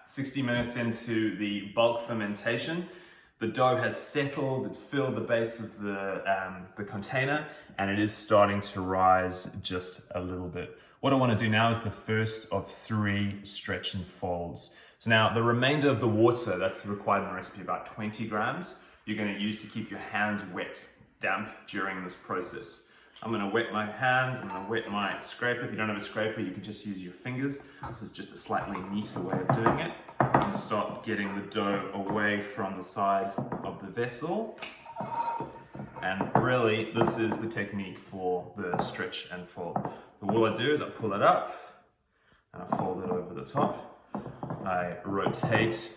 60 minutes into the bulk fermentation. The dough has settled, it's filled the base of the container, and it is starting to rise just a little bit. What I want to do now is the first of 3 stretch and folds. So now the remainder of the water that's required in the recipe, about 20 grams, you're going to use to keep your hands wet, damp during this process. I'm going to wet my hands, I'm going to wet my scraper. If you don't have a scraper, you can just use your fingers. This is just a slightly neater way of doing it. I'm going to start getting the dough away from the side of the vessel. And really, this is the technique for the stretch and fold. What I do is I pull it up, and I fold it over the top. I rotate.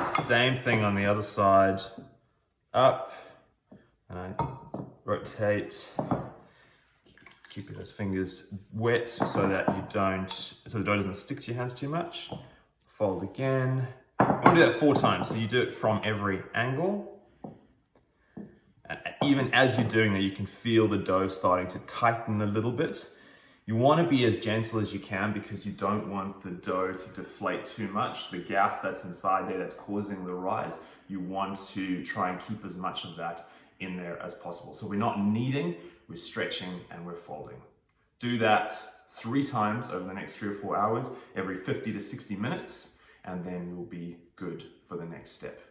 Same thing on the other side, up, and I rotate, keep those fingers wet so that the dough doesn't stick to your hands too much. Fold again. You want to do that 4 times, so you do it from every angle. And even as you're doing that, you can feel the dough starting to tighten a little bit. You want to be as gentle as you can because you don't want the dough to deflate too much. The gas that's inside there that's causing the rise, you want to try and keep as much of that in there as possible. So we're not kneading, we're stretching and we're folding. Do that 3 times over the next 3 or 4 hours, every 50 to 60 minutes, and then you'll be good for the next step.